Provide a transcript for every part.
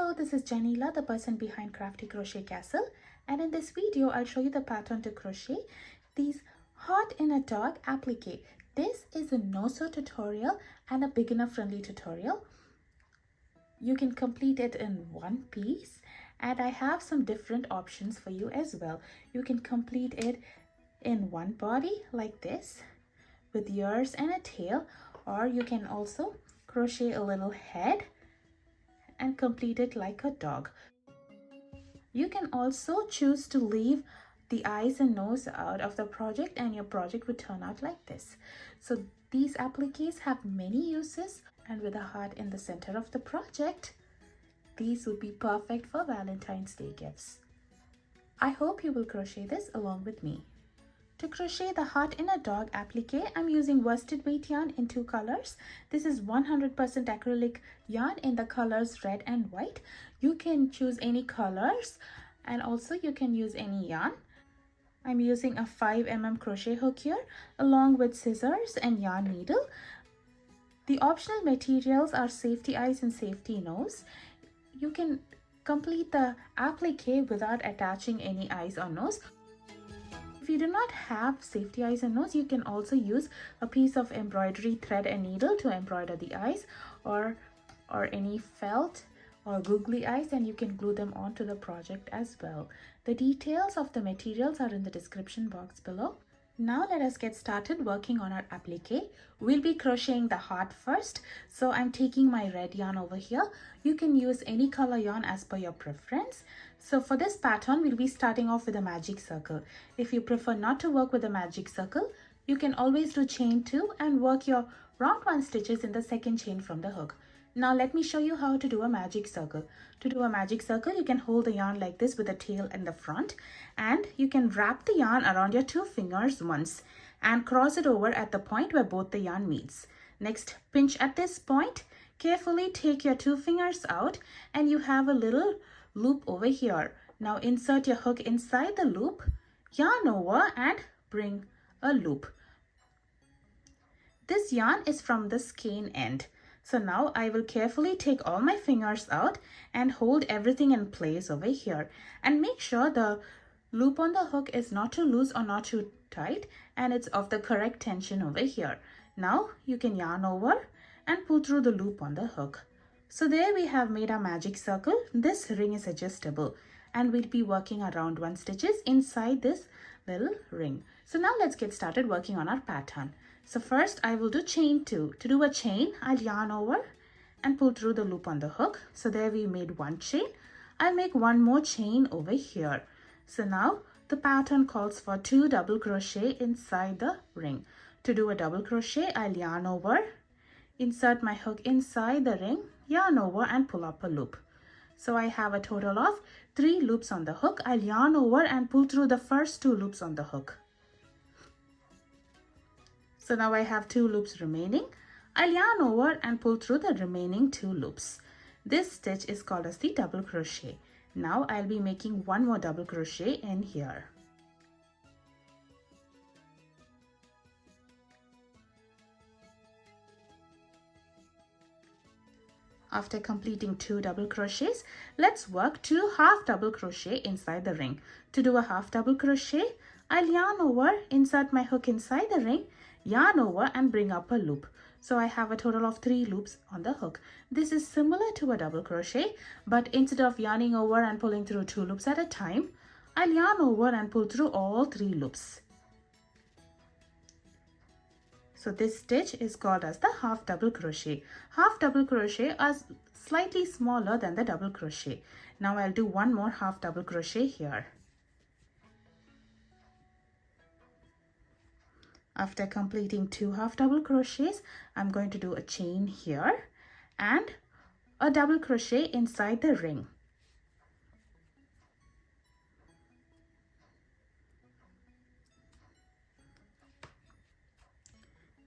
Hello, this is Janila, the person behind Crafty Crochet Castle, and in this video I'll show you the pattern to crochet these Heart in a Dog applique. This is a no-sew tutorial and a beginner friendly tutorial. You can complete it in one piece, and I have some different options for you as well. You can complete it in one body like this with ears and a tail, or you can also crochet a little head and complete it like a dog. You can also choose to leave the eyes and nose out of the project, and your project would turn out like this. So these appliques have many uses, and with a heart in the center of the project, these would be perfect for Valentine's Day gifts. I hope you will crochet this along with me. To crochet the Heart in a Dog applique, I'm using worsted weight yarn in two colors. This is 100% acrylic yarn in the colors red and white. You can choose any colors, and also you can use any yarn. I'm using a 5 mm crochet hook here along with scissors and yarn needle. The optional materials are safety eyes and safety nose. You can complete the applique without attaching any eyes or nose. If you do not have safety eyes and nose, you can also use a piece of embroidery thread and needle to embroider the eyes, or any felt or googly eyes, and you can glue them onto the project as well. The details of the materials are in the description box below. Now let us get started working on our applique. We'll be crocheting the heart first, so I'm taking my red yarn over here. You can use any color yarn as per your preference. So for this pattern, we'll be starting off with a magic circle. If you prefer not to work with a magic circle, you can always do chain 2 and work your round 1 stitches in the second chain from the hook. Now let me show you how to do a magic circle. To do a magic circle, you can hold the yarn like this with the tail in the front, and you can wrap the yarn around your 2 fingers once and cross it over at the point where both the yarn meets. Next, pinch at this point, carefully take your 2 fingers out, and you have a little loop over here. Now insert your hook inside the loop, yarn over and bring a loop. This yarn is from the skein end. So now I will carefully take all my fingers out and hold everything in place over here, and make sure the loop on the hook is not too loose or not too tight, and it's of the correct tension over here. Now you can yarn over and pull through the loop on the hook. So there we have made our magic circle. This ring is adjustable, and we'll be working around 1 stitches inside this little ring. So now let's get started working on our pattern. So first I will do chain 2. To do a chain, I'll yarn over and pull through the loop on the hook. So there we made 1 chain. I'll make 1 more chain over here. So now the pattern calls for 2 double crochet inside the ring. To do a double crochet, I'll yarn over, insert my hook inside the ring, yarn over and pull up a loop. So I have a total of 3 loops on the hook. I'll yarn over and pull through the first 2 loops on the hook. So now I have 2 loops remaining. I'll yarn over and pull through the remaining 2 loops. This stitch is called as the double crochet. Now I'll be making 1 more double crochet in here. After completing 2 double crochets, let's work 2 half double crochet inside the ring. To do a half double crochet, I'll yarn over, insert my hook inside the ring, yarn over and bring up a loop. So I have a total of 3 loops on the hook. This is similar to a double crochet, but instead of yarning over and pulling through 2 loops at a time, I'll yarn over and pull through all 3 loops. So this stitch is called as the half double crochet. Half double crochet is slightly smaller than the double crochet. Now I'll do 1 more half double crochet here. After completing 2 half double crochets, I'm going to do a chain here and a double crochet inside the ring.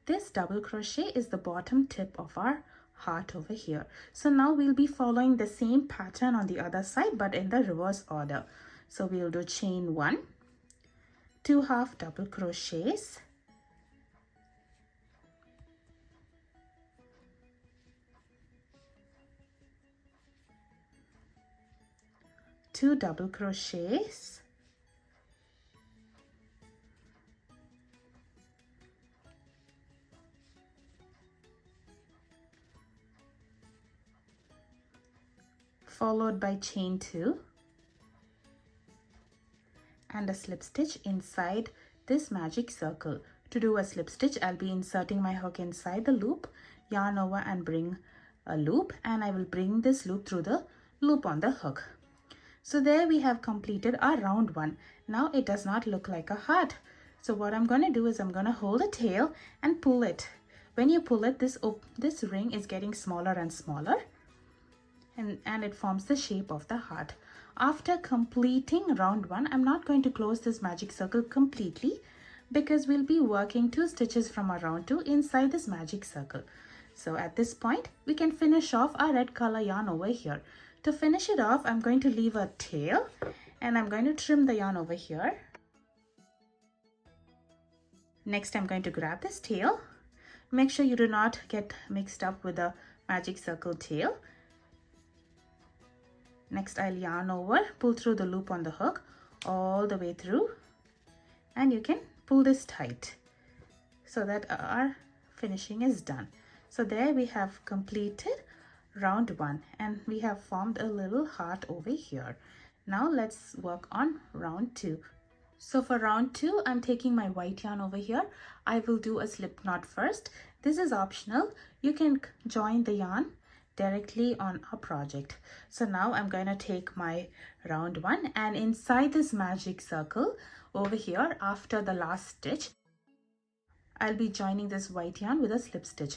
This double crochet is the bottom tip of our heart over here. So now we'll be following the same pattern on the other side, but in the reverse order. So we'll do chain 1, 2 half double crochets, 2 double crochets, followed by chain 2 and a slip stitch inside this magic circle. To do a slip stitch, I'll be inserting my hook inside the loop, yarn over and bring a loop, and I will bring this loop through the loop on the hook. So there we have completed our round 1. Now it does not look like a heart. So what I'm going to do is I'm going to hold the tail and pull it. When you pull it, this ring is getting smaller and smaller, and it forms the shape of the heart. After completing round 1, I'm not going to close this magic circle completely, because we'll be working 2 stitches from our round 2 inside this magic circle. So at this point, we can finish off our red color yarn over here. To finish it off, I'm going to leave a tail and I'm going to trim the yarn over here. Next, I'm going to grab this tail. Make sure you do not get mixed up with the magic circle tail. Next, I'll yarn over, pull through the loop on the hook all the way through, and you can pull this tight so that our finishing is done. So there we have completed round 1 and we have formed a little heart over here. Now let's work on round 2. So for round 2, I'm taking my white yarn over here. I will do a slip knot first. This is optional. You can join the yarn directly on a project. So now I'm going to take my round 1, and inside this magic circle over here, after the last stitch, I'll be joining this white yarn with a slip stitch.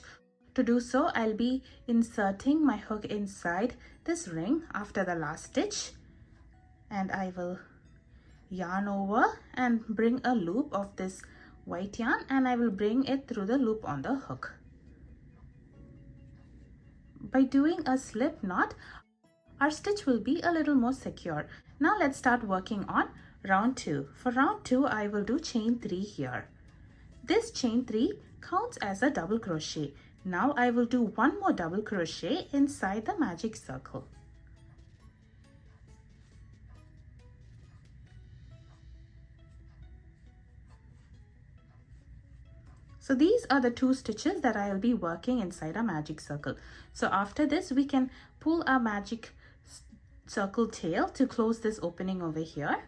To do so, I'll be inserting my hook inside this ring after the last stitch, and I will yarn over and bring a loop of this white yarn, and I will bring it through the loop on the hook. By doing a slip knot, our stitch will be a little more secure. Now let's start working on round 2. For round 2, I will do chain 3 here. This chain 3 counts as a double crochet. Now I will do 1 more double crochet inside the magic circle. So these are the 2 stitches that I will be working inside a magic circle. So after this, we can pull our magic circle tail to close this opening over here,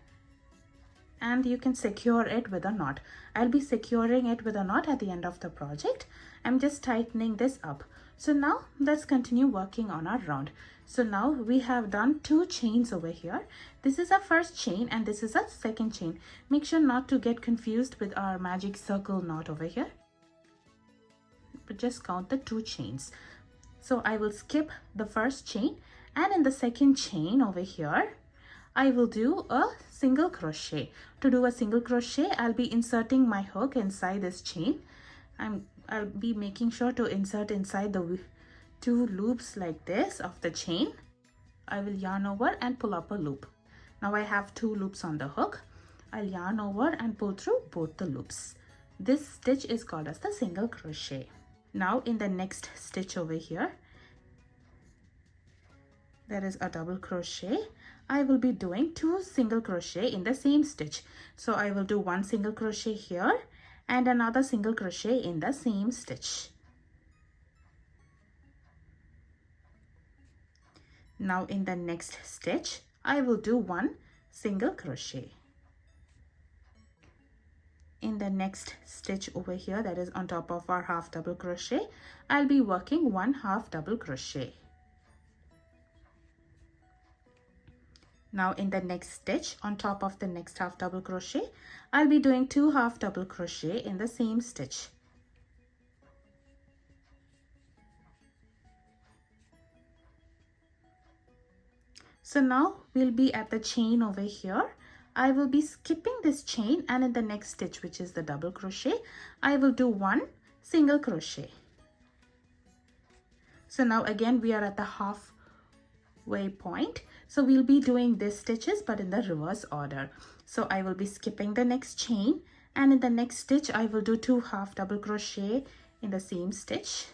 and you can secure it with a knot. I'll be securing it with a knot at the end of the project. I'm just tightening this up. So now let's continue working on our round. So now we have done 2 chains over here. This is our first chain and this is our second chain. Make sure not to get confused with our magic circle knot over here, but just count the 2 chains. So I will skip the first chain, and in the second chain over here, I will do a single crochet. To do a single crochet, I'll be inserting my hook inside this chain. I'll be making sure to insert inside the 2 loops like this of the chain. I will yarn over and pull up a loop. Now I have 2 loops on the hook. I'll yarn over and pull through both the loops. This stitch is called as the single crochet. Now in the next stitch over here, there is a double crochet. I will be doing 2 single crochet in the same stitch. So I will do 1 single crochet here and another single crochet in the same stitch. Now in the next stitch, I will do 1 single crochet. In the next stitch over here, that is on top of our half double crochet, I'll be working 1 half double crochet. Now in the next stitch, on top of the next half double crochet, I'll be doing 2 half double crochet in the same stitch. So now we'll be at the chain over here. I will be skipping this chain, and in the next stitch, which is the double crochet, I will do 1 single crochet. So now again we are at the halfway point. So we'll be doing these stitches but in the reverse order. So I will be skipping the next chain, and in the next stitch I will do 2 half double crochet in the same stitch.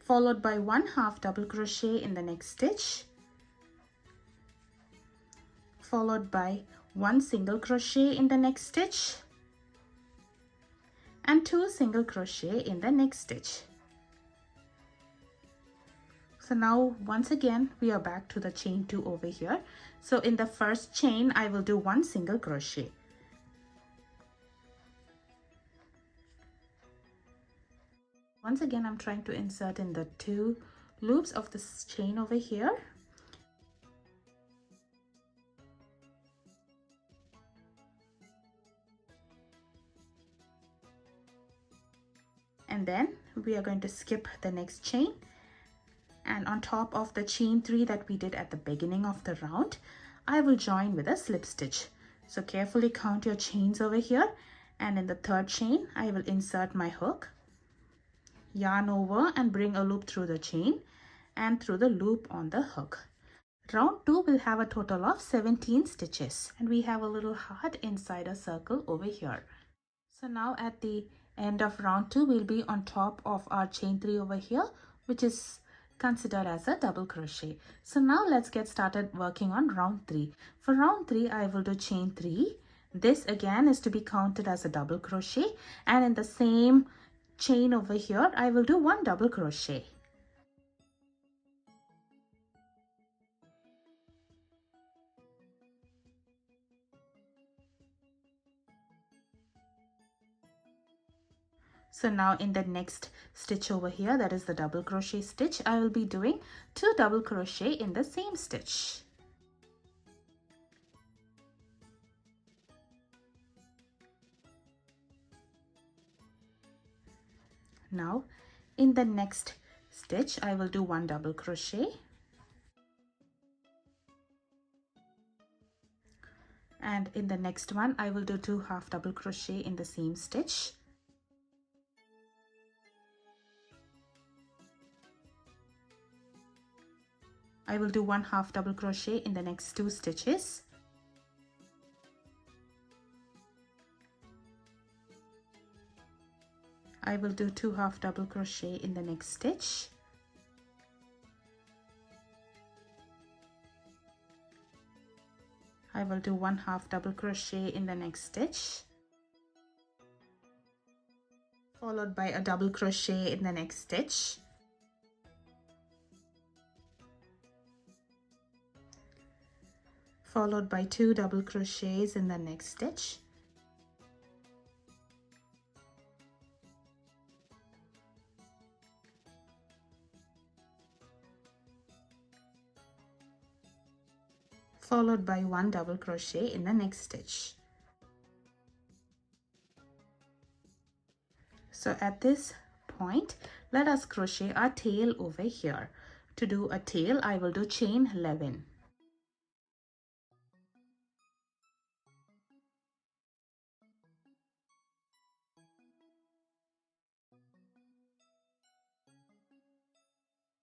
followed by 1 half double crochet in the next stitch, followed by 1 single crochet in the next stitch, and 2 single crochet in the next stitch. So now once again we are back to the chain 2 over here. So in the first chain I will do 1 single crochet. Once again I'm trying to insert in the 2 loops of this chain over here. And then we are going to skip the next chain, and on top of the chain 3 that we did at the beginning of the round, I will join with a slip stitch. So carefully count your chains over here, and in the third chain I will insert my hook, yarn over and bring a loop through the chain and through the loop on the hook. Round 2 will have a total of 17 stitches, and we have a little heart inside a circle over here. So now at the end of round 2 we'll be on top of our chain 3 over here, which is considered as a double crochet. So now let's get started working on round 3. For round 3 I will do chain 3. This again is to be counted as a double crochet, and in the same chain over here I will do 1 double crochet. So now in the next stitch over here, that is the double crochet stitch, I will be doing 2 double crochet in the same stitch. Now in the next stitch I will do 1 double crochet, and in the next one I will do 2 half double crochet in the same stitch. I will do 1 half double crochet in the next 2 stitches. I will do 2 half double crochet in the next stitch. I will do 1 half double crochet in the next stitch, followed by a double crochet in the next stitch. Followed by 2 double crochets in the next stitch. Followed by 1 double crochet in the next stitch. So at this point, let us crochet our tail over here. To do a tail, I will do chain 11.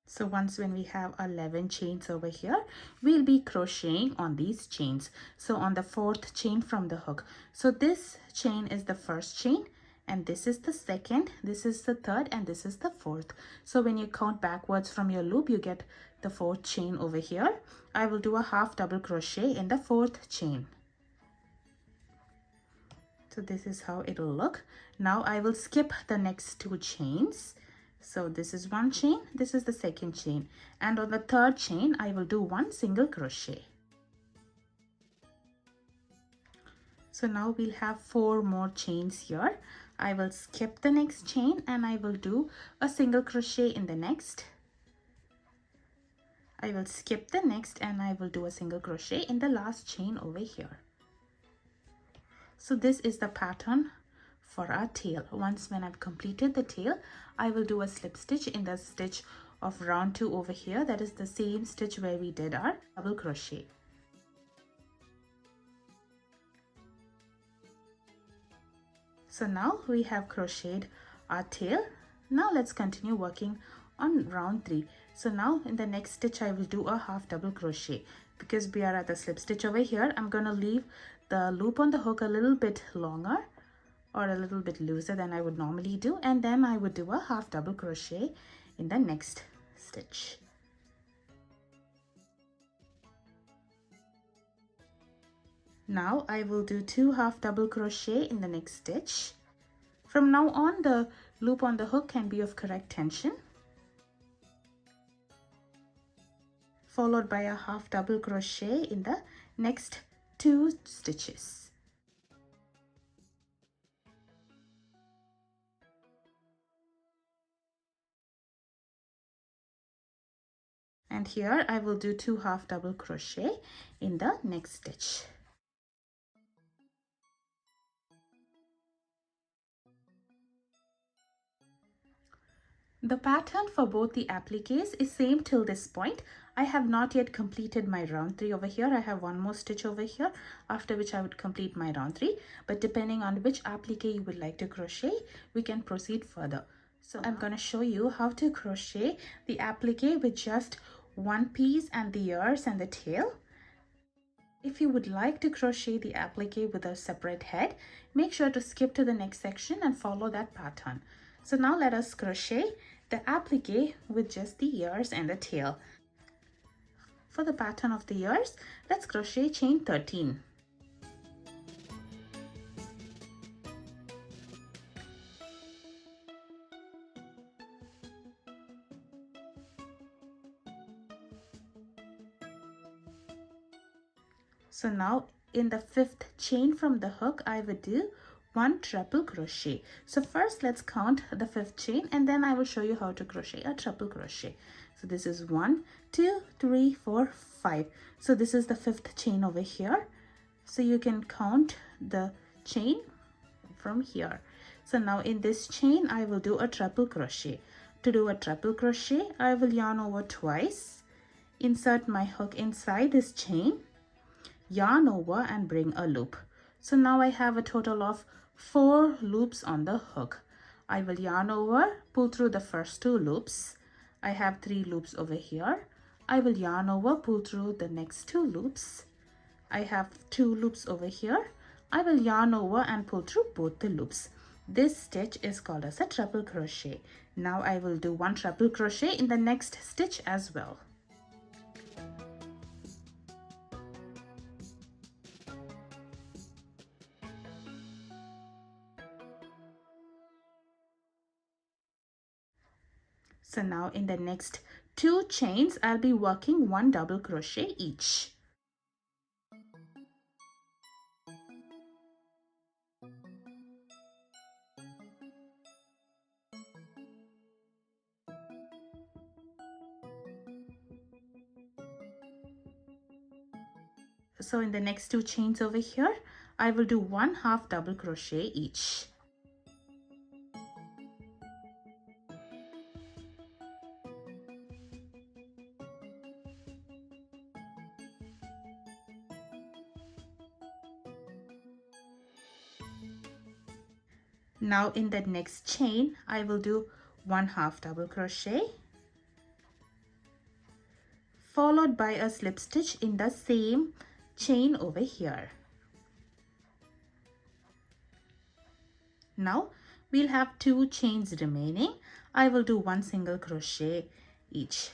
So when we have 11 chains over here, we'll be crocheting on these chains. So on the 4th chain from the hook. So this chain is the first chain, and this is the second, this is the third, and this is the 4th. So when you count backwards from your loop, you get the 4th chain over here. I will do a half double crochet in the 4th chain. So this is how it will look. Now I will skip the next 2 chains. So this is 1 chain, this is the 2nd chain, and on the 3rd chain I will do 1 single crochet. So now we'll have 4 more chains here. I will skip the next chain and I will do a single crochet in the next. I will skip the next and I will do a single crochet in the last chain over here. So this is the pattern for our tail. Once when I've completed the tail, I will do a slip stitch in the stitch of round 2 over here. That is the same stitch where we did our double crochet. So now we have crocheted our tail. Now let's continue working on round 3. So now in the next stitch I will do a half double crochet. Because we are at the slip stitch over here, I'm going to leave the loop on the hook a little bit longer or a little bit looser than I would normally do, and then I would do a half double crochet in the next stitch. Now I will do 2 half double crochet in the next stitch. From now on, the loop on the hook can be of correct tension, followed by a half double crochet in the next 2 stitches. And here I will do 2 half double crochet in the next stitch. The pattern for both the appliques is same till this point. I have not yet completed my round 3 over here. I have one more stitch over here, after which I would complete my round 3. But depending on which applique you would like to crochet, we can proceed further. So I'm going to show you how to crochet the applique with just one piece and the ears and the tail. If you would like to crochet the applique with a separate head, make sure to skip to the next section and follow that pattern. So now let us crochet the applique with just the ears and the tail. For the pattern of the ears, let's crochet chain 13. So now in the 5th chain from the hook, I would do 1 triple crochet. So first let's count the 5th chain and then I will show you how to crochet a triple crochet. So this is 1, 2, 3, 4, 5. So this is the 5th chain over here. So you can count the chain from here. So now in this chain I will do a triple crochet. To do a triple crochet, I will yarn over twice, insert my hook inside this chain, yarn over and bring a loop. So now I have a total of 4 loops on the hook. I will yarn over, pull through the first 2 loops. I have 3 loops over here. I will yarn over, pull through the next 2 loops. I have 2 loops over here. I will yarn over and pull through both the loops. This stitch is called as a triple crochet. Now I will do 1 triple crochet in the next stitch as well. So now in the next 2 chains, I'll be working 1 double crochet each. So in the next 2 chains over here, I will do 1 half double crochet each. Now in the next chain, I will do 1 half double crochet, followed by a slip stitch in the same chain over here. Now we'll have 2 chains remaining. I will do 1 single crochet each.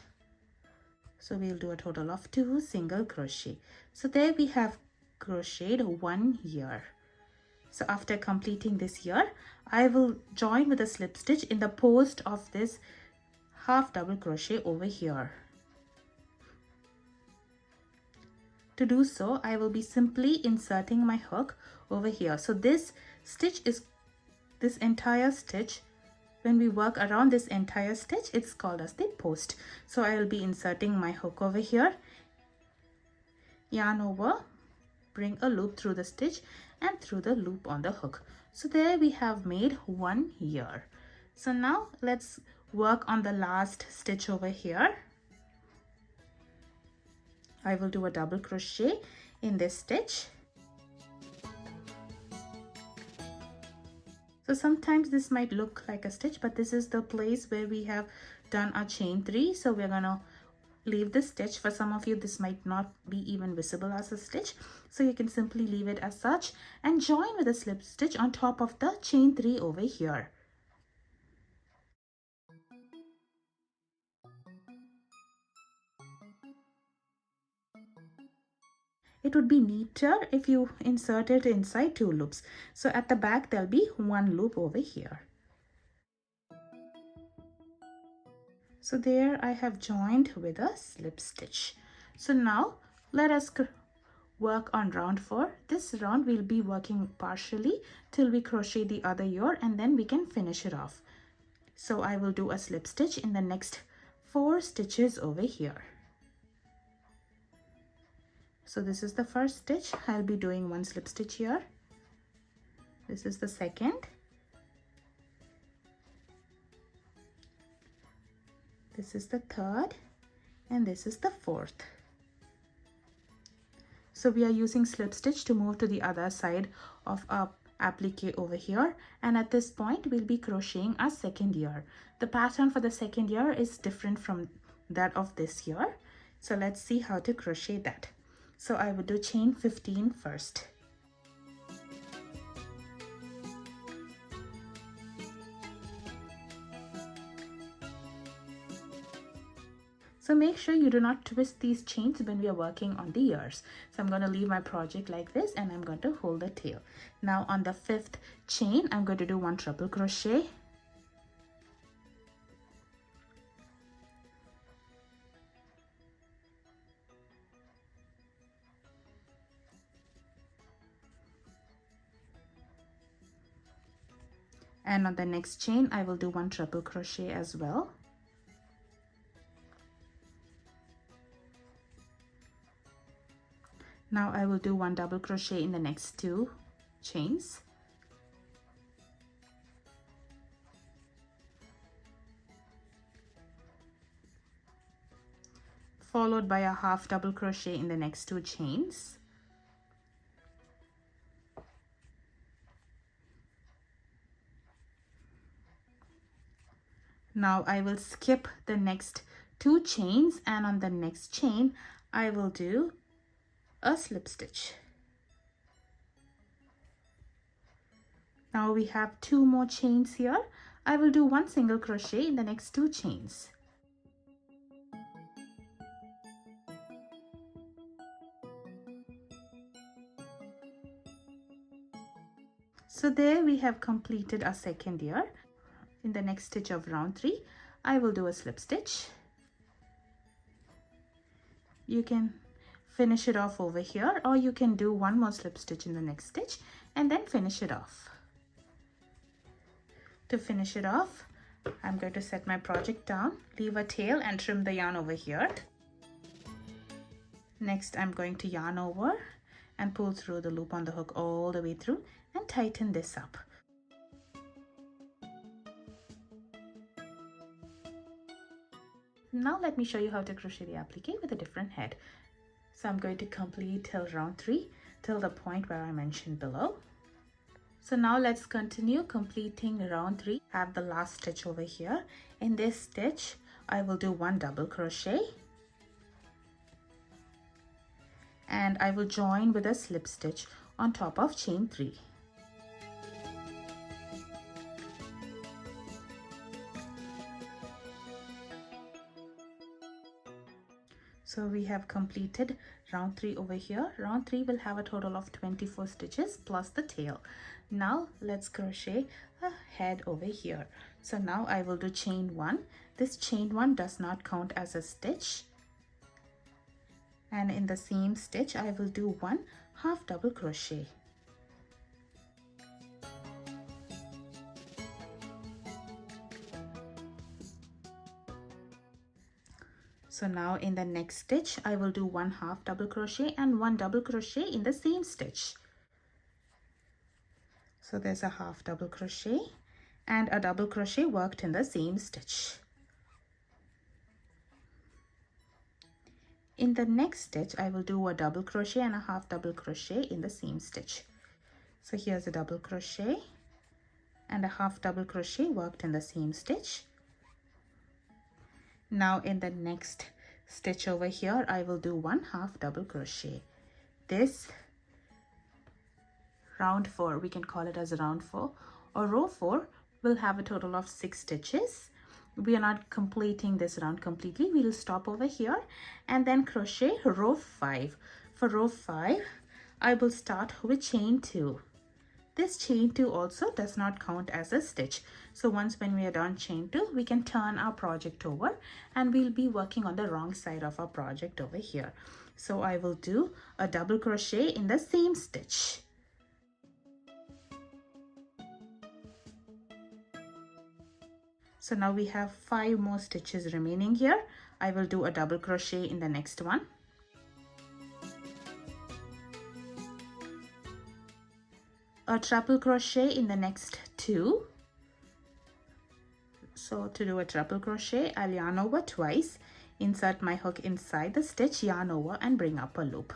So we'll do a total of 2 single crochet. So there we have crocheted 1 year. So after completing this year, I will join with a slip stitch in the post of this half double crochet over here. To do so, I will be simply inserting my hook over here. So this stitch is this entire stitch. When we work around this entire stitch, it's called as the post. So I will be inserting my hook over here, yarn over, bring a loop through the stitch and through the loop on the hook. So there we have made 1 year. So now let's work on the last stitch over here. I will do a double crochet in this stitch. So sometimes this might look like a stitch, but this is the place where we have done our chain 3. So we're gonna leave this stitch. For some of you, this might not be even visible as a stitch. So you can simply leave it as such and join with a slip stitch on top of the chain 3 over here. it would be neater if you insert it inside 2 loops. So at the back there'll be 1 loop over here. So there I have joined with a slip stitch. So now let us work on round 4. This round we'll be working partially till we crochet the other ear, and then we can finish it off. So I will do a slip stitch in the next 4 stitches over here. So this is the first stitch. I'll be doing 1 slip stitch here. This is the second. This is the third, and this is the fourth. So we are using slip stitch to move to the other side of our applique over here, and at this point we'll be crocheting our second ear. The pattern for the second ear is different from that of this ear. So let's see how to crochet that. So I will do chain 15 first. So make sure you do not twist these chains when we are working on the ears. So I'm going to leave my project like this, and I'm going to hold the tail. Now on the 5th chain, I'm going to do 1 triple crochet. And on the next chain, I will do 1 triple crochet as well. Now I will do 1 double crochet in the next 2 chains. Followed by a half double crochet in the next 2 chains. Now I will skip the next 2 chains, and on the next chain I will do a slip stitch. Now we have 2 more chains here. I will do 1 single crochet in the next 2 chains. So there we have completed our second ear. In the next stitch of round 3, I will do a slip stitch. You can finish it off over here, or you can do 1 more slip stitch in the next stitch and then finish it off. To finish it off, I'm going to set my project down, leave a tail and trim the yarn over here. Next, I'm going to yarn over and pull through the loop on the hook all the way through and tighten this up. Now let me show you how to crochet the applique with a different head. So I'm going to complete till round 3, till the point where I mentioned below. So now let's continue completing round 3. I have the last stitch over here. In this stitch, I will do 1 double crochet. And I will join with a slip stitch on top of chain 3. So we have completed round 3 over here. Round 3 will have a total of 24 stitches plus the tail. Now let's crochet a head over here. So now I will do chain 1. This chain 1 does not count as a stitch. And in the same stitch, I will do 1 half double crochet. So now in the next stitch, I will do 1 half double crochet and 1 double crochet in the same stitch. So there's a half double crochet and a double crochet worked in the same stitch. In the next stitch, I will do a double crochet and a half double crochet in the same stitch. So here's a double crochet and a half double crochet worked in the same stitch. Now in the next stitch over here, I will do 1 half double crochet. This round 4, we can call it as round 4 or row 4, will have a total of 6 stitches. We are not completing this round completely. We will stop over here and then crochet row 5. For row 5, I will start with chain 2. This chain 2 also does not count as a stitch. So once when we are done chain 2, we can turn our project over and we'll be working on the wrong side of our project over here. So I will do a double crochet in the same stitch. So now we have 5 more stitches remaining here. I will do a double crochet in the next one. A triple crochet in the next 2. So to do a triple crochet, I'll yarn over twice, insert my hook inside the stitch, yarn over and bring up a loop.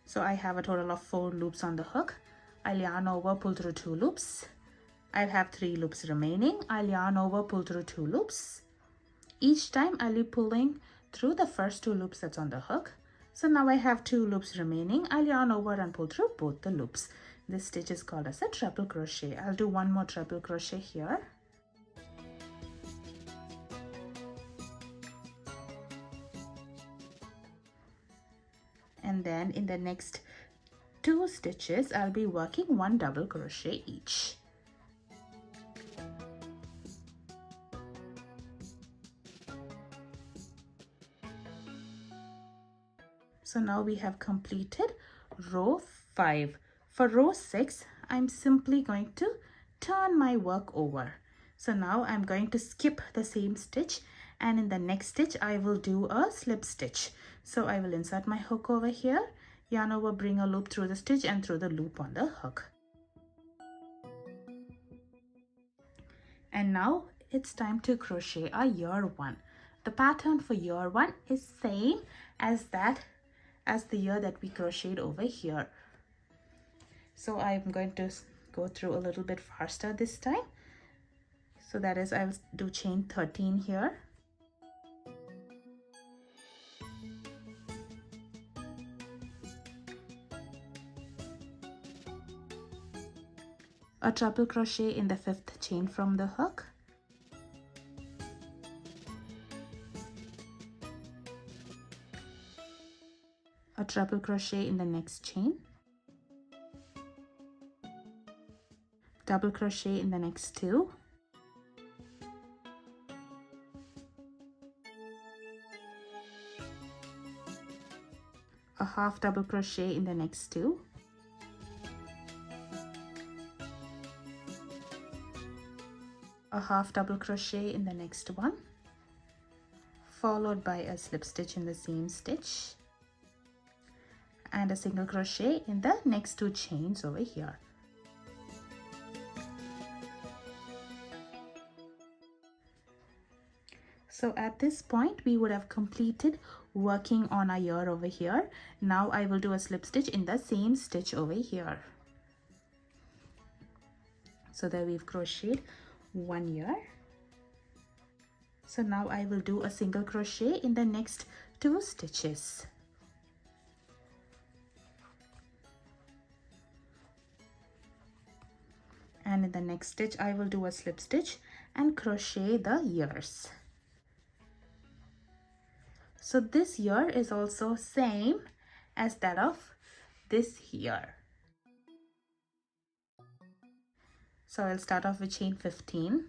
So I have a total of 4 loops on the hook. I'll yarn over, pull through 2 loops. I'll have 3 loops remaining. I'll yarn over, pull through 2 loops. Each time I'll be pulling through the first 2 loops that's on the hook. So now I have 2 loops remaining. I'll yarn over and pull through both the loops. This stitch is called as a triple crochet. I'll do one more triple crochet here. And then in the next 2 stitches, I'll be working 1 double crochet each. So now we have completed row 5. For row 6, I'm simply going to turn my work over. So now I'm going to skip the same stitch, and in the next stitch I will do a slip stitch. So I will insert my hook over here, yarn over, bring a loop through the stitch and through the loop on the hook. And now it's time to crochet our year 1. The pattern for year 1 is same as the year that we crocheted over here. So I'm going to go through a little bit faster this time. So that is, I will do chain 13 here. A triple crochet in the 5th chain from the hook. A triple crochet in the next chain. Double crochet in the next 2. A half double crochet in the next 2. A half double crochet in the next one, followed by a slip stitch in the same stitch and a single crochet in the next 2 chains over here. So at this point we would have completed working on our year over here. Now I will do a slip stitch in the same stitch over here. So there we've crocheted 1 year. So now I will do a single crochet in the next 2 stitches. And in the next stitch I will do a slip stitch and crochet the years. So this year is also same as that of this year. So I'll start off with chain 15.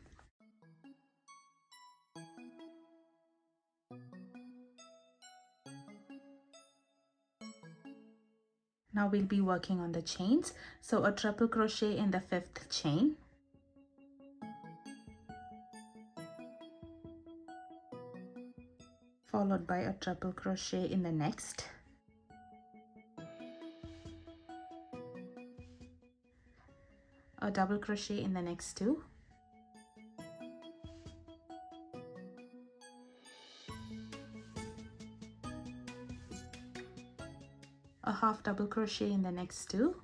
Now we'll be working on the chains. So a triple crochet in the 5th chain. Followed by a triple crochet in the next. A double crochet in the next 2. A half double crochet in the next 2.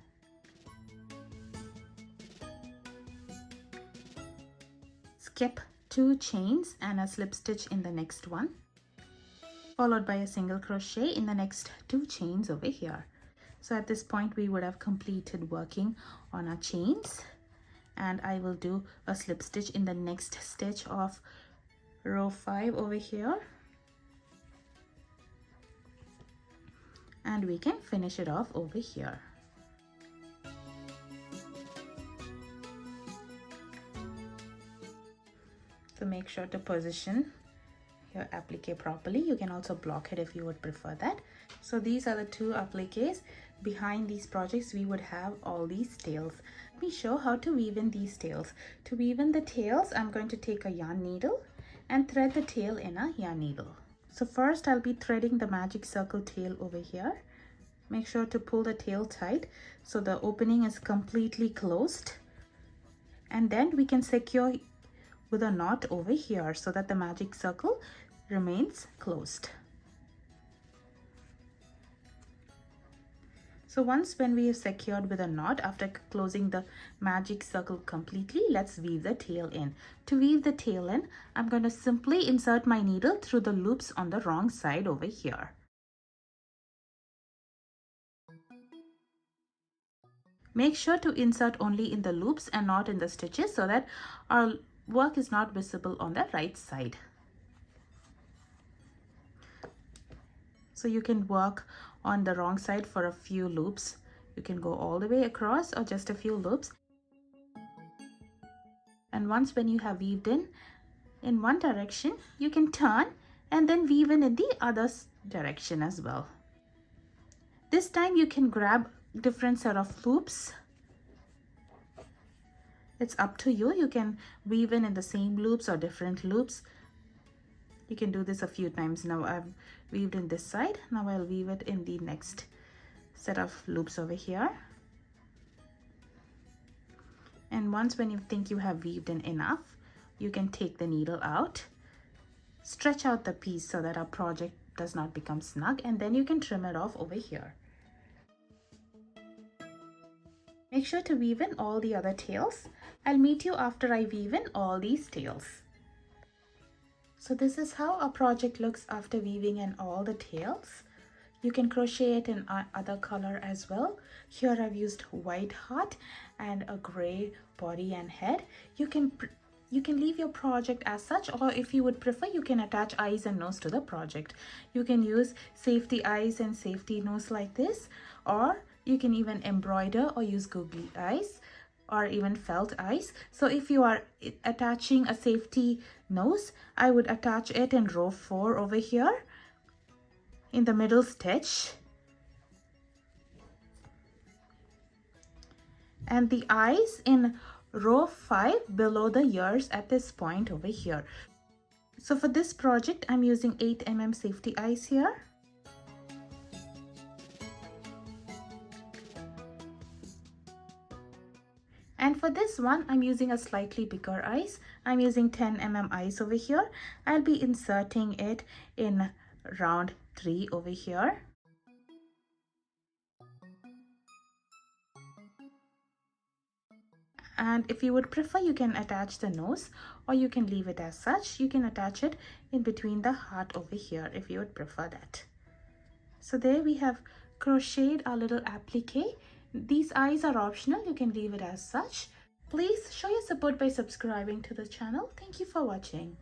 Skip 2 chains and a slip stitch in the next one, followed by a single crochet in the next 2 chains over here. So at this point we would have completed working on our chains, and I will do a slip stitch in the next stitch of row 5 over here. and we can finish it off over here. So make sure to position your applique properly. You can also block it if you would prefer that. So these are the two appliques. Behind these projects we would have all these tails. Let me show how to weave in these tails. To weave in the tails, I'm going to take a yarn needle and thread the tail in a yarn needle. So first I'll be threading the magic circle tail over here. Make sure to pull the tail tight so the opening is completely closed, and then we can secure with a knot over here so that the magic circle remains closed. So once when we have secured with a knot, after closing the magic circle completely, let's weave the tail in. To weave the tail in, I'm going to simply insert my needle through the loops on the wrong side over here. Make sure to insert only in the loops and not in the stitches so that our work is not visible on the right side. So you can work on the wrong side for a few loops. You can go all the way across or just a few loops. And once when you have weaved in one direction, you can turn and then weave in the other direction as well. This time you can grab different set of loops. It's up to you. You can weave in the same loops or different loops. You can do this a few times. Now I've weaved in this side. Now I'll weave it in the next set of loops over here. And once when you think you have weaved in enough, you can take the needle out, stretch out the piece so that our project does not become snug, and then you can trim it off over here. Make sure to weave in all the other tails. I'll meet you after I weave in all these tails. So this is how a project looks after weaving in all the tails. You can crochet it in other color as well. Here I've used white heart and a gray body and head. You can leave your project as such, or if you would prefer, you can attach eyes and nose to the project. You can use safety eyes and safety nose like this, or you can even embroider or use googly eyes or even felt eyes. So if you are attaching a safety nose, I would attach it in row 4 over here in the middle stitch, and the eyes in row 5 below the ears at this point over here. So for this project, I'm using 8mm safety eyes here. And for this one, I'm using a slightly bigger eyes. I'm using 10mm eyes over here. I'll be inserting it in round 3 over here. And if you would prefer, you can attach the nose, or you can leave it as such. You can attach it in between the heart over here if you would prefer that. So there we have crocheted our little applique. These eyes are optional. You can leave it as such. Please show your support by subscribing to the channel. Thank you for watching.